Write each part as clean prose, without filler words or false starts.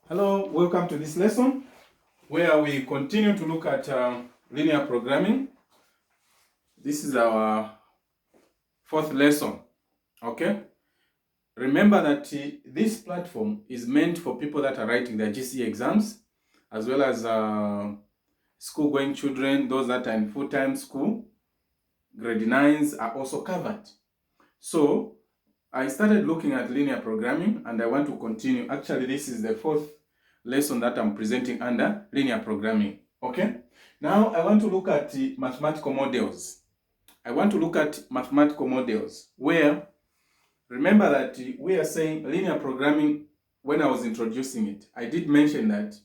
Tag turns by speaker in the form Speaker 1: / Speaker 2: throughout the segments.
Speaker 1: Hello, welcome to this lesson where we continue to look at linear programming. This is our fourth lesson, okay? Remember that this platform is meant for people that are writing their GCE exams, as well as school-going children, those that are in full-time school. Grade 9s are also covered. So, I started looking at linear programming and I want to continue. Actually, this is the fourth lesson that I'm presenting under linear programming. Okay? Now I want to look at mathematical models. Where, remember that we are saying linear programming. When I was introducing it, I did mention that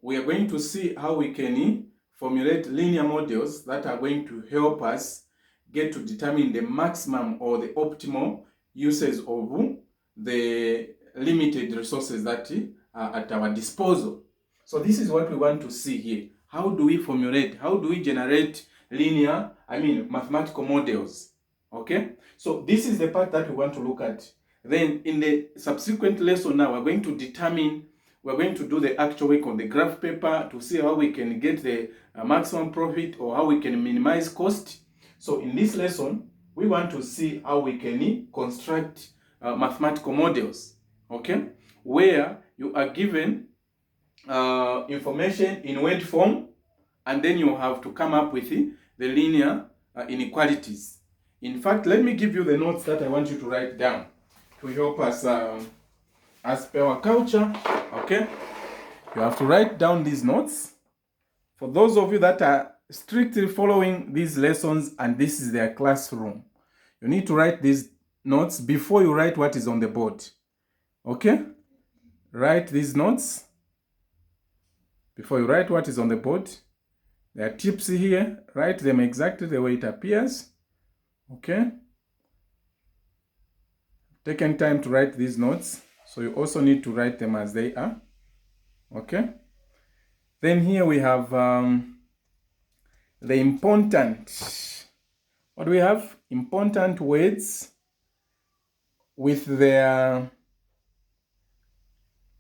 Speaker 1: we are going to see how we can formulate linear models that are going to help us get to determine the maximum or the optimal uses of the limited resources that are at our disposal. So this is what we want to see here. How do we formulate, how do we generate mathematical models? Okay, so this is the part that we want to look at. Then in the subsequent lesson now, we're going to do the actual work on the graph paper to see how we can get the maximum profit or how we can minimize cost. So in this lesson, we want to see how we can construct mathematical models, okay, where you are given information in word form, and then you have to come up with the linear inequalities. In fact, let me give you the notes that I want you to write down to help us as per our culture, okay? You have to write down these notes. For those of you that are strictly following these lessons and this is their classroom, you need to write these notes before you write what is on the board, okay? Write these notes before you write what is on the board. There are tips here. Write them exactly the way it appears, okay? Taken time to write these notes, so you also need to write them as they are, okay? Then here we have the important, what do we have? Important words with their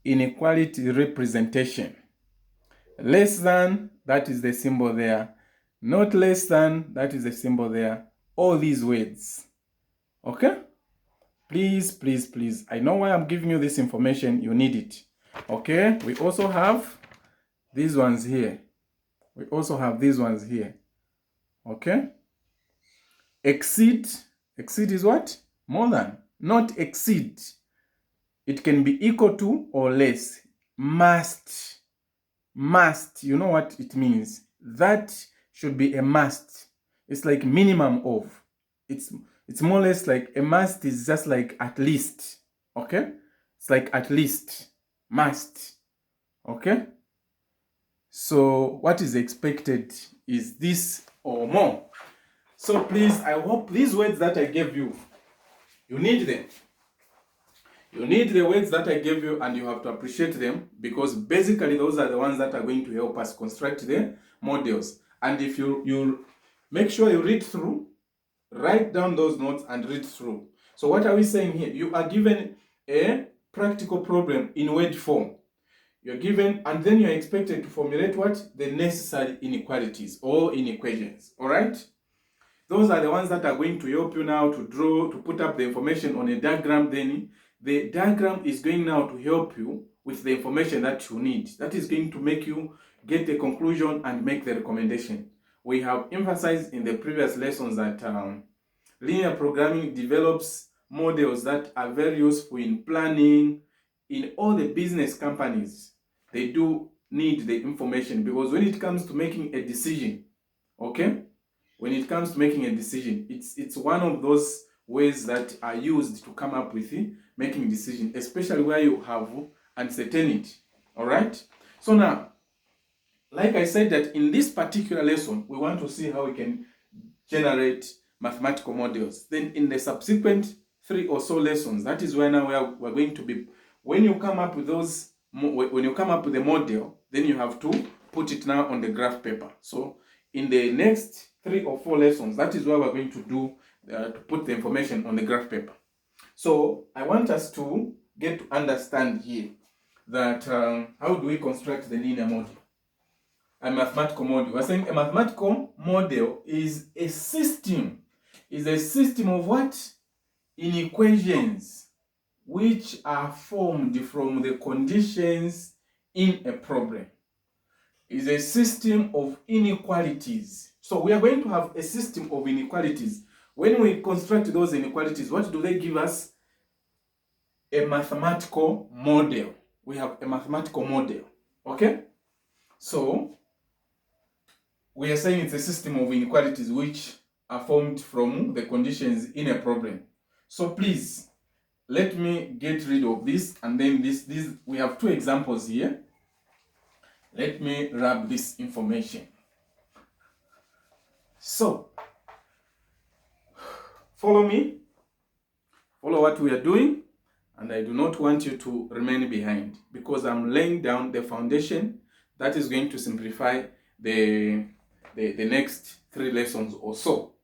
Speaker 1: inequality representation. Less than, that is the symbol there. Not less than, that is the symbol there. All these words, okay? Please, please, please. I know why I'm giving you this information. You need it, okay? We also have these ones here. Okay? Exceed is what? More than. Not exceed. It can be equal to or less. Must, you know what it means. That should be a must. It's like minimum of. It's more or less like a must is just like at least, okay? It's like at least, must, okay? So what is expected is this or more. So please, I hope these words that I gave you, you need them. You need the words that I gave you and you have to appreciate them, because basically those are the ones that are going to help us construct the models. And if you make sure you read through, write down those notes and read through. So what are we saying here? You are given a practical problem in word form. You're given, and then you're expected to formulate what? The necessary inequalities or inequations, all right? Those are the ones that are going to help you now to draw, to put up the information on a diagram. Then the diagram is going now to help you with the information that you need. That is going to make you get the conclusion and make the recommendation. We have emphasized in the previous lessons that linear programming develops models that are very useful in planning. In all the business companies, they do need the information, because when it comes to making a decision, okay? When it comes to making a decision, it's one of those ways that are used to come up with making decision, especially where you have uncertainty, all right? So now, like I said, that in this particular lesson, we want to see how we can generate mathematical models. Then in the subsequent 3 or so lessons, that is where now we're going to be, when you come up with the model, then you have to put it now on the graph paper. So in the next 3 or 4 lessons, that is where we're going to do, to put the information on the graph paper. So I want us to get to understand here that how do we construct the linear model? A mathematical model. We're saying a mathematical model is a system. Is a system of what? Inequations which are formed from the conditions in a problem. Is a system of inequalities. So we are going to have a system of inequalities. When we construct those inequalities, what do they give us? A mathematical model. We have a mathematical model. Okay? So we are saying it's a system of inequalities which are formed from the conditions in a problem. So please, let me get rid of this, and then this we have two examples here. Let me wrap this information. So, follow me. Follow what we are doing, and I do not want you to remain behind because I'm laying down the foundation that is going to simplify the next 3 lessons or so.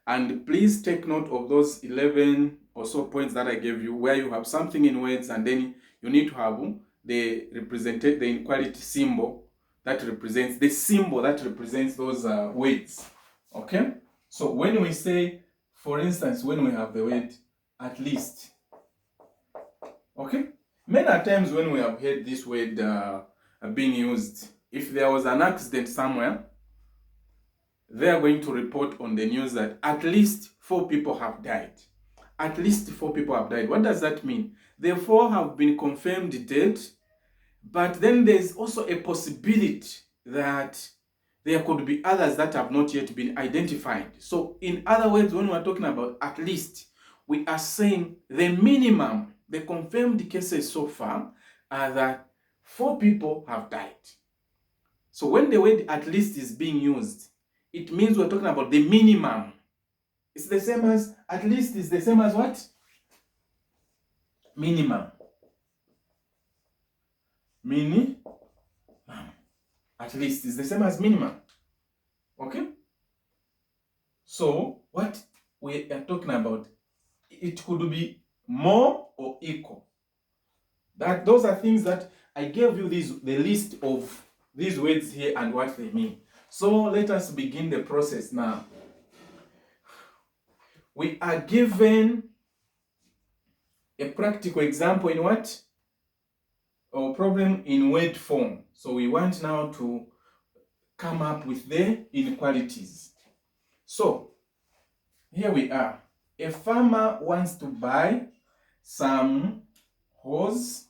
Speaker 1: And please take note of those 11 or so points that I gave you, where you have something in words and then you need to have the inequality symbol that represents the symbol that represents those words. Okay? So when we say, for instance, when we have the word at least, okay? Many times when we have heard this word being used, if there was an accident somewhere, they are going to report on the news that at least 4 people have died. At least 4 people have died. What does that mean? The 4 have been confirmed dead, but then there's also a possibility that there could be others that have not yet been identified. So in other words, when we're talking about at least, we are saying the minimum, the confirmed cases so far are that 4 people have died. So when the word at least is being used, it means we're talking about the minimum. It's the same as, at least is the same as what? Minimum. Minimum. At least is the same as minimum. Okay? So what we are talking about, it could be more or equal. Those are things that I gave you the list of these words here and what they mean. So let us begin the process now. We are given a practical example in what? Or problem in word form. So we want now to come up with the inequalities. So here we are. A farmer wants to buy some hoes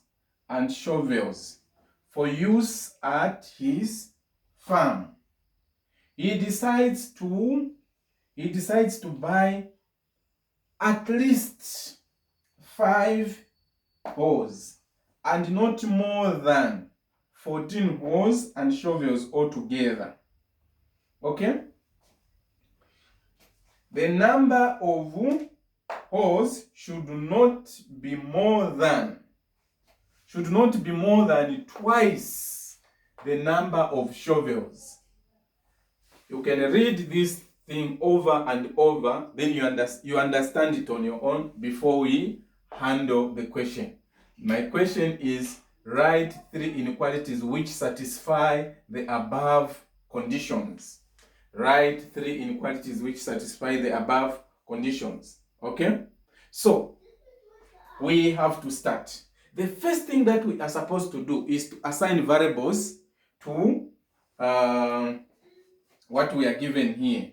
Speaker 1: and shovels for use at his farm. He decides to buy at least 5 hoes and not more than 14 hoes and shovels altogether. Okay? The number of hoes should not be more than twice the number of shovels. You can read this thing over and over, then you understand it on your own before we handle the question. My question is, write 3 inequalities which satisfy the above conditions. Write 3 inequalities which satisfy the above conditions. Okay? So, we have to start. The first thing that we are supposed to do is to assign variables to what we are given here.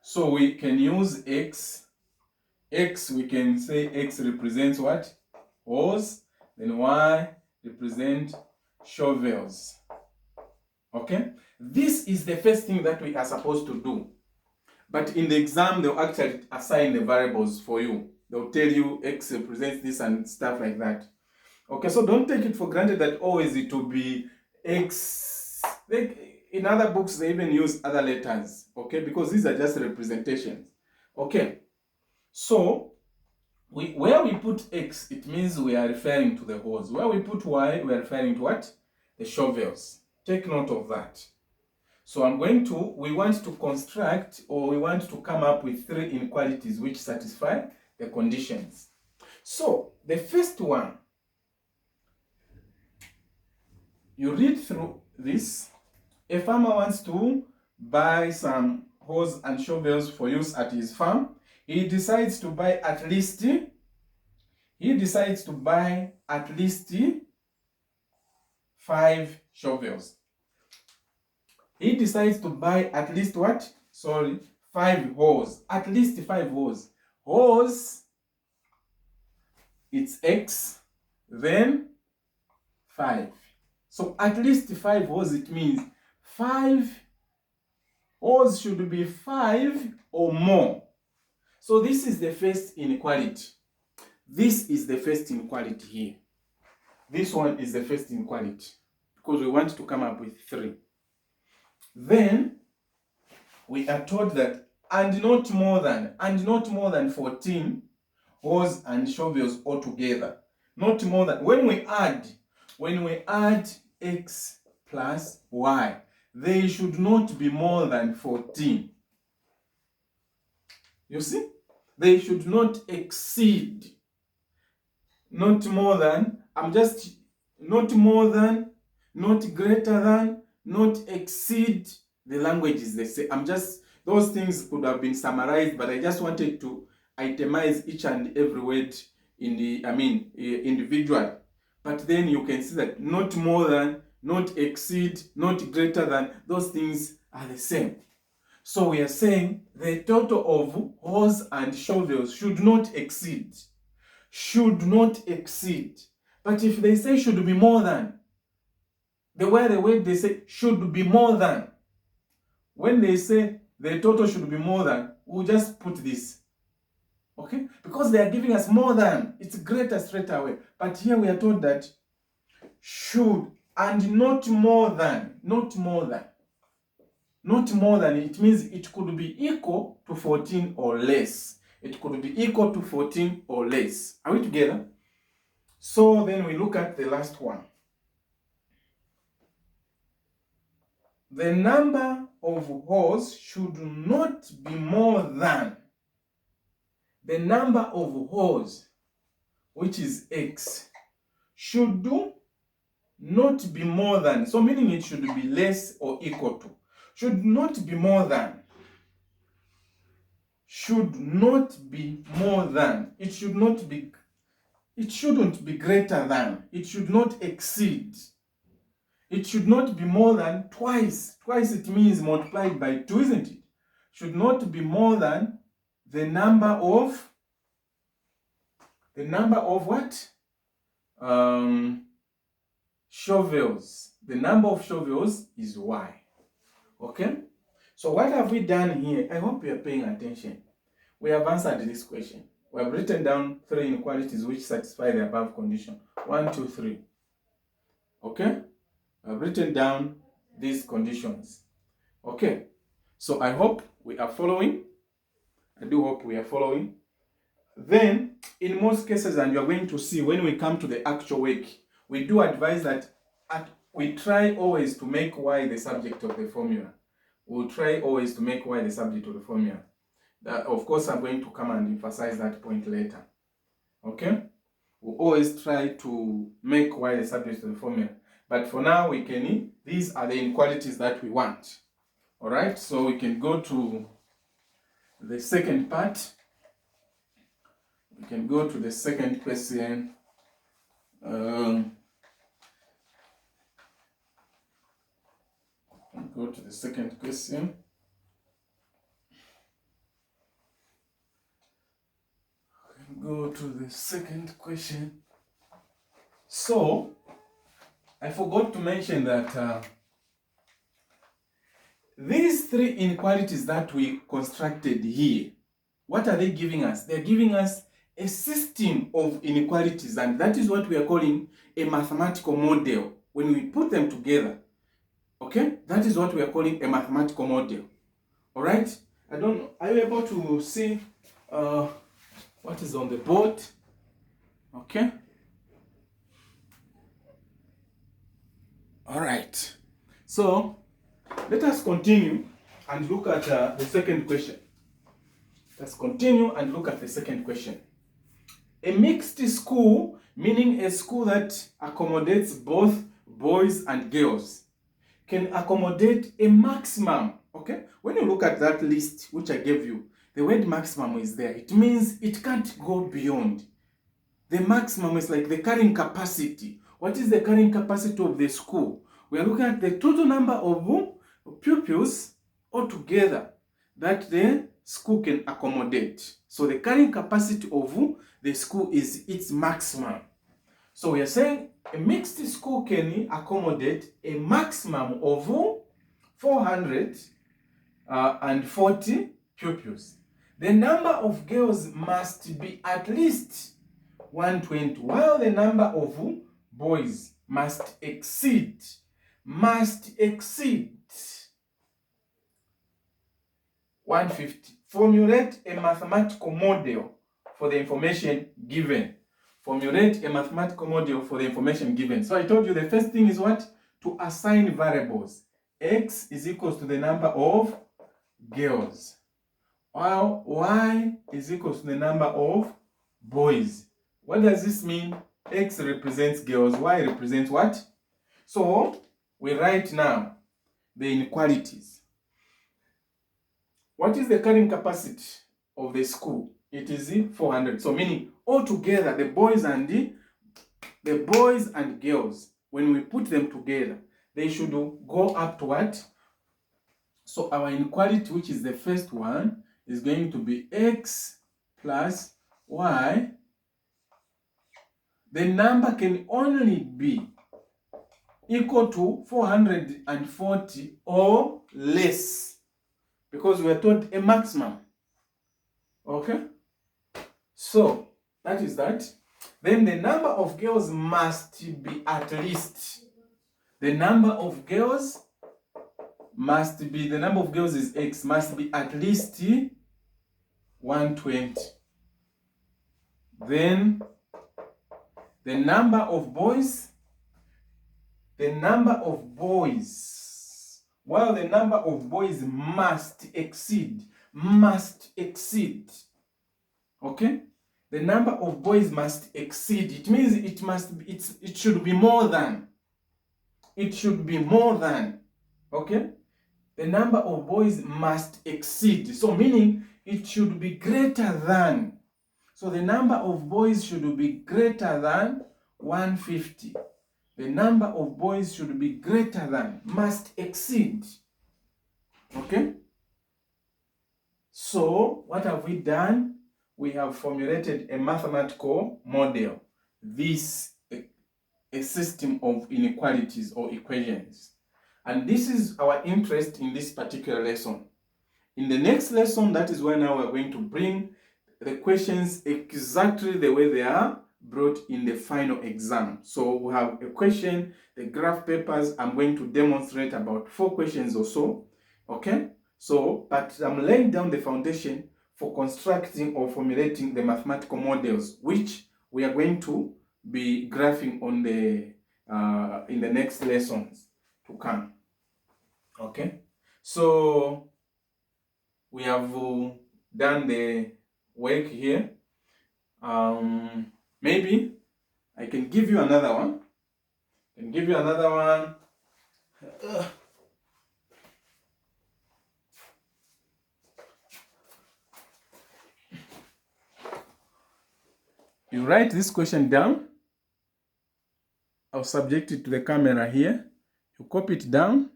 Speaker 1: So we can use x. X, we can say x represents what? Hoes. Then y represent shovels. Okay? This is the first thing that we are supposed to do. But in the exam, they'll actually assign the variables for you. They'll tell you x represents this and stuff like that. Okay, so don't take it for granted that always it will be x. In other books, they even use other letters, okay, because these are just representations. Okay, so where we put x, it means we are referring to the hoes. Where we put y, we are referring to what? The shovels. Take note of that. So we want to construct, or we want to come up with 3 inequalities which satisfy the conditions. So the first one, you read through this. A farmer wants to buy some hoes and shovels for use at his farm. He decides to buy at least 5 shovels. He decides to buy at least what? Sorry, 5 hoes. At least 5 hoes. Hoes, it's X, then 5. So at least 5 hoes, it means 5 hoes should be 5 or more. So this is the first inequality. This is the first inequality here. This one is the first inequality because we want to come up with 3. Then we are told that and not more than 14 hoes and shovels altogether. Not more than, when we add x plus y, they should not be more than 14. You see? They should not exceed. Not more than, not more than, not greater than, not exceed. The language is the same. Those things could have been summarized, but I just wanted to itemize each and every word individually. But then you can see that not more than, not exceed, not greater than, those things are the same. So we are saying the total of hoes and shovels should not exceed. Should not exceed. But if they say should be more than, the way they say should be more than, when they say the total should be more than, we'll just put this. Okay? Because they are giving us more than, it's greater straight away. But here we are told that should and not more than, not more than. Not more than, it means it could be equal to 14 or less. It could be equal to 14 or less. Are we together? So then we look at the last one. The number of hoes should not be more than the number of hoes, which is x, should not be more than, so meaning it should be less or equal to. Should not be more than. Should not be more than. It shouldn't be greater than. It should not exceed. It should not be more than twice. Twice it means multiplied by 2, isn't it? Should not be more than the number of what? Shovels. The number of shovels is y. Okay? So what have we done here? I hope you are paying attention. We have answered this question. We have written down 3 inequalities which satisfy the above condition. 1, 2, 3. Okay? I've written down these conditions. Okay? So I hope we are following. I do hope we are following. Then, in most cases, and you're going to see when we come to the actual work, we do advise that we try always to make y the subject of the formula. We'll try always to make y the subject of the formula. Of course, I'm going to come and emphasize that point later. Okay? We'll always try to make y the subject of the formula. But for now, these are the inequalities that we want. All right? So we can go to the second part. We can go to the second question. Go to the second question. Go to the second question. So, I forgot to mention that these 3 inequalities that we constructed here, what are they giving us? They're giving us a system of inequalities, and that is what we are calling a mathematical model. When we put them together, okay, that is what we are calling a mathematical model. All right? I don't know. Are you able to see what is on the board? Okay. All right. So let us continue and look at the second question. Let's continue and look at the second question. A mixed school, meaning a school that accommodates both boys and girls can accommodate a maximum. Okay, when you look at that list which I gave you, the word maximum is there. It means it can't go beyond. The maximum is like the carrying capacity. What is the carrying capacity of the school? We are looking at the total number of pupils altogether that the school can accommodate. So the carrying capacity of the school is its maximum. So we are saying a mixed school can accommodate a maximum of 440 pupils. The number of girls must be at least 120, while the number of boys must exceed 150. Formulate a mathematical model for the information given. Formulate a mathematical model for the information given. So I told you the first thing is what? To assign variables. X is equals to the number of girls, while Y is equals to the number of boys. What does this mean? X represents girls, Y represents what? So we write now the inequalities. What is the carrying capacity of the school? It is 400. So meaning altogether the boys and girls, when we put them together, they should go up to what? So our inequality, which is the first one, is going to be X plus Y. The number can only be equal to 440 or less, because we are told a maximum. Okay? So that is that. Then the number of girls must be at least. The number of girls is X, must be at least 120. Then the number of boys, while the number of boys must exceed. Okay? The number of boys must exceed. It means it should be more than. Okay? The number of boys must exceed. So meaning it should be greater than. So the number of boys should be greater than 150. The number of boys should be greater than, must exceed. Okay? So what have we done? We have formulated a mathematical model. This a system of inequalities or equations. And this is our interest in this particular lesson. In the next lesson, that is where now we're going to bring the questions exactly the way they are brought in the final exam. So we have a question, the graph papers, I'm going to demonstrate about 4 questions or so. Okay? So, but I'm laying down the foundation for constructing or formulating the mathematical models, which we are going to be graphing on the in the next lessons to come. Okay? So we have done the work here. Maybe I can give you another one. You write this question down. I'll subject it to the camera here. You copy it down.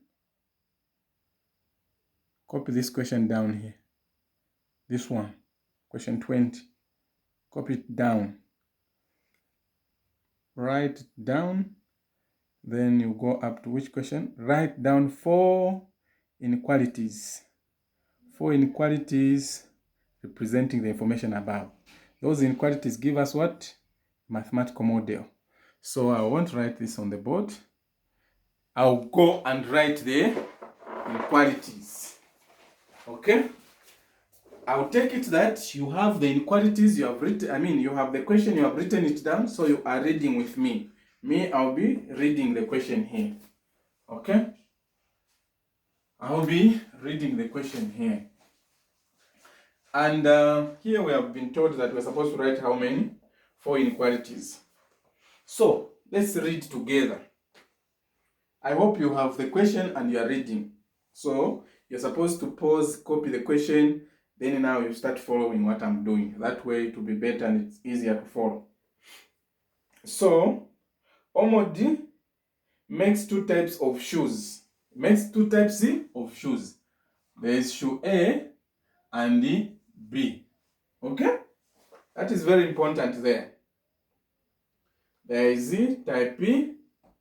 Speaker 1: Copy this question down here. This one, question 20. Copy it down. Write it down. Then you go up to which question? Write down 4 inequalities. 4 inequalities representing the information above. Those inequalities give us what? Mathematical model. So I won't write this on the board. I'll go and write the inequalities. Okay? I'll take it that you have the inequalities you have written, you have the question, you have written it down, so you are reading with me. I'll be reading the question here. Okay? I'll be reading the question here. And here we have been told that we're supposed to write how many? 4 inequalities. So, let's read together. I hope you have the question and you are reading. So you're supposed to pause, copy the question, then now you start following what I'm doing. That way it will be better and it's easier to follow. So Omodi makes two types of shoes. Makes two types of shoes. There is shoe A and B. Okay? That is very important there. There is type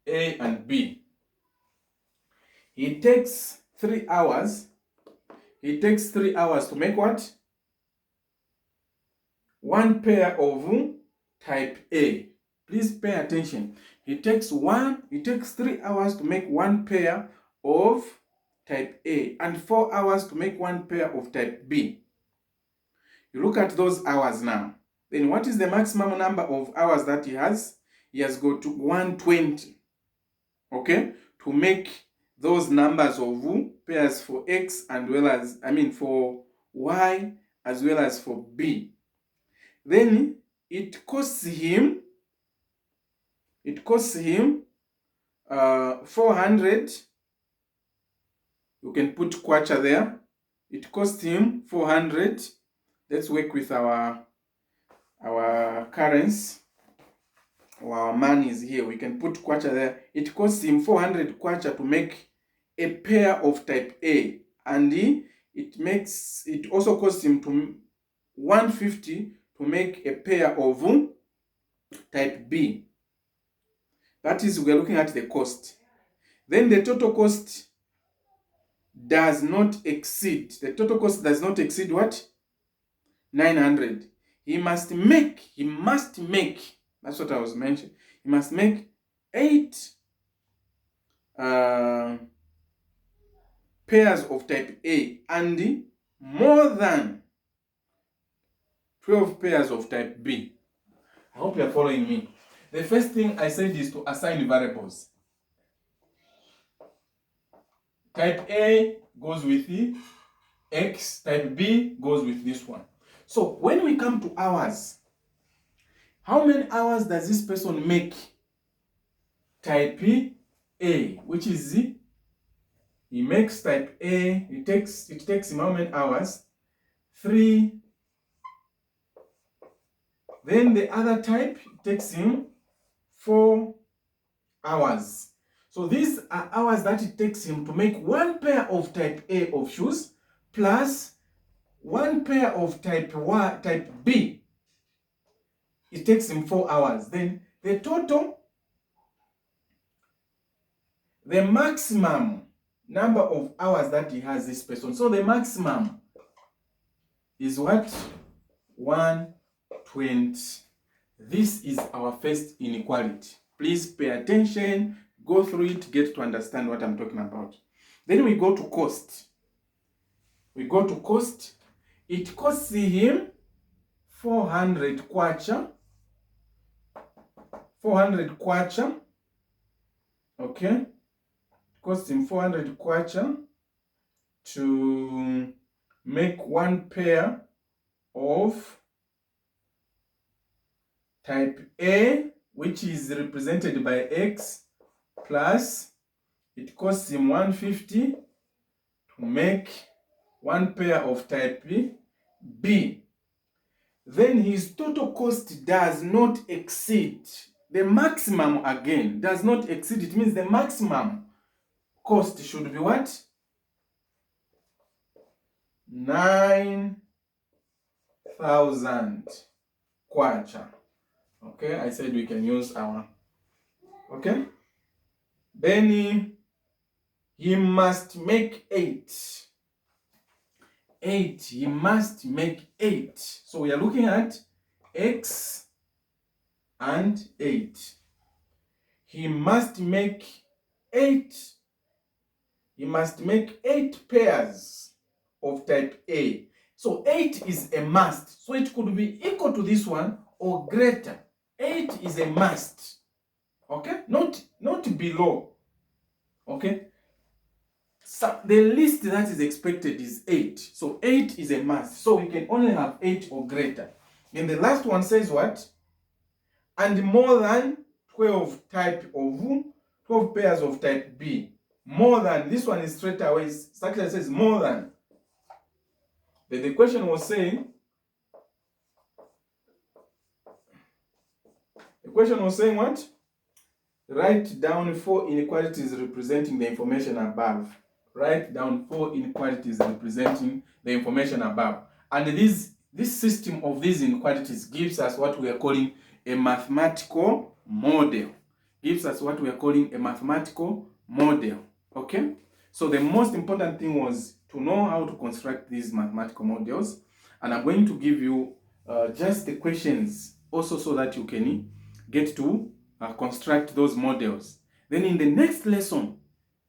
Speaker 1: A and B. It takes 3 hours. It takes 3 hours to make what? One pair of type A. Please pay attention. It takes 3 hours to make one pair of type A and 4 hours to make one pair of type B. You look at those hours now. Then what is the maximum number of hours that he has? He has got 120. Okay? To make those numbers of pairs for X and for Y as well as for B. Then it costs him 400. You can put kwacha there. It costs him 400. Let's work with our currency. Our money is here. We can put kwacha there. It costs him 400 kwacha to make a pair of type A, and it also costs him 150 to make a pair of type B. That is, we are looking at the cost. Then the total cost does not exceed. The total cost does not exceed what? 900. He must make. That's what I was mentioning. He must make 8 pairs of type A and more than 12 pairs of type B. I hope you are following me. The first thing I said is to assign variables. Type A goes with the X, type B goes with this one. So when we come to hours, how many hours does this person make? Type A, which is he makes type A, it takes him how many hours? 3. Then the other type takes him 4 hours. So these are hours that it takes him to make one pair of type A of shoes plus one pair of type B. It takes him 4 hours. Then the total, the maximum number of hours that he has, this person. So the maximum is what? 120. This is our first inequality. Please pay attention, go through it, get to understand what I'm talking about. Then we go to cost. It costs him 400 kwacha. 400 kwacha. Okay? It costs him 400 kwacha to make one pair of type A, which is represented by X, plus it costs him 150 to make one pair of type B. Then his total cost does not exceed the maximum. Again, does not exceed. It means the maximum cost should be what? 9,000 kwacha. Okay, I said we can use our. Okay. Then he must make 8. He must make 8. So we are looking at X and 8. He must make 8. He must make 8 pairs of type A. So 8 is a must. So it could be equal to this one or greater. 8 is a must. Okay? Not below. Okay? So the least that is expected is 8. So 8 is a must. So we can only have 8 or greater. And the last one says what? And more than 12 12 pairs of type B. More than, this one is straight away, structure says more than. Then the question was saying, what? Write down 4 inequalities representing the information above. Write down 4 inequalities representing the information above. And this system of these inequalities gives us what we are calling a mathematical model. Okay? So the most important thing was to know how to construct these mathematical models. And I'm going to give you just the questions also so that you can get to construct those models. Then in the next lesson,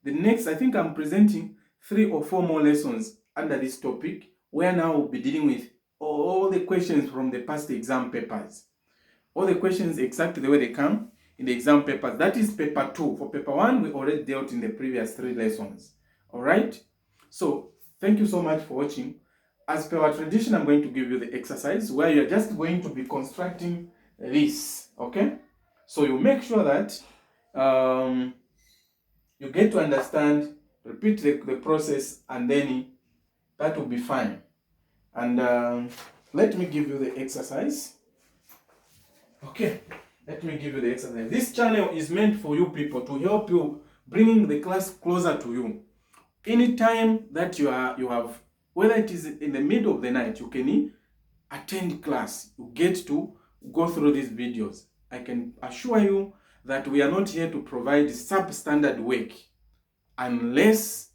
Speaker 1: I think I'm presenting 3 or 4 more lessons under this topic, where now we'll be dealing with all the questions from the past exam papers. All the questions exactly the way they come in the exam papers. That is paper 2. For paper 1, we already dealt in the previous 3 lessons. Alright? So, thank you so much for watching. As per our tradition, I'm going to give you the exercise where you're just going to be constructing this. Okay? So you make sure that you get to understand, repeat the process, and then that will be fine. And let me give you the exercise. Okay, let me give you the exercise. This channel is meant for you people, to help you bringing the class closer to you. Anytime that you have, whether it is in the middle of the night, you can attend class, you get to go through these videos. I can assure you that we are not here to provide substandard work unless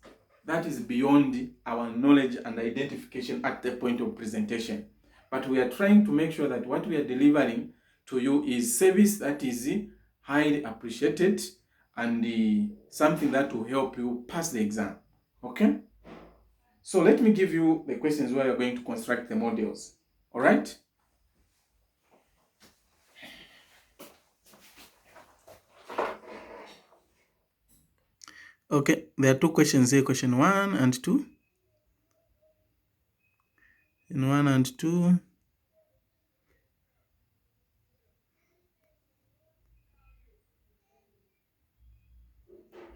Speaker 1: that is beyond our knowledge and identification at the point of presentation. But we are trying to make sure that what we are delivering to you is service that is highly appreciated and something that will help you pass the exam. Okay? So let me give you the questions where you're going to construct the models. All right? Okay, there are 2 questions here, question 1 and 2. In 1 and 2.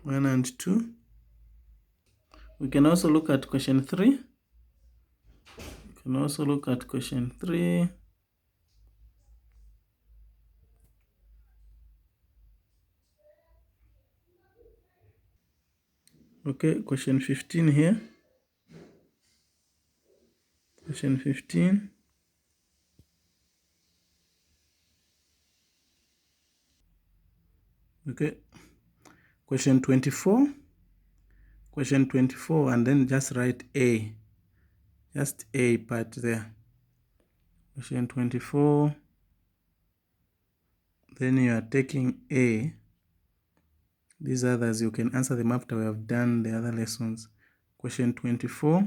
Speaker 1: One and 2. We can also look at question 3. Okay, question 15 here. Question 15. Okay. Question 24. Question 24, and then just write A. Just A part there. Question 24. Then you are taking A. These others, you can answer them after we have done the other lessons. Question 24.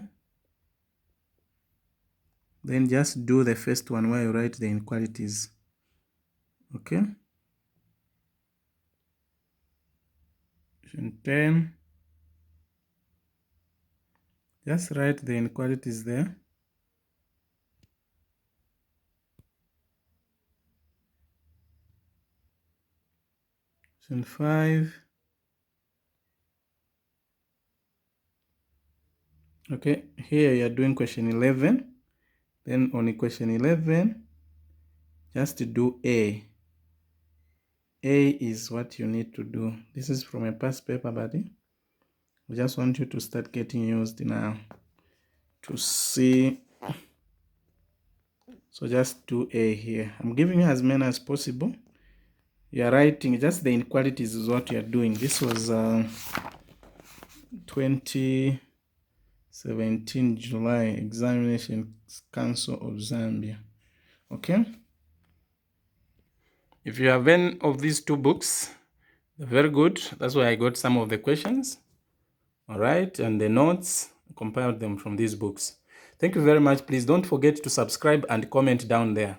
Speaker 1: Then just do the first one where you write the inequalities. Okay? Question 10. Just write the inequalities there. Question 5. Okay, here you are doing question 11. Then on question 11, just do A. A is what you need to do. This is from a past paper, buddy. We just want you to start getting used now to see. So just do A here. I'm giving you as many as possible. You are writing just the inequalities is what you are doing. This was 2017 July Examination Council of Zambia. Okay? If you have any of these 2 books, they're very good. That's why I got some of the questions. All right, and the notes, compiled them from these books. Thank you very much. Please don't forget to subscribe and comment down there.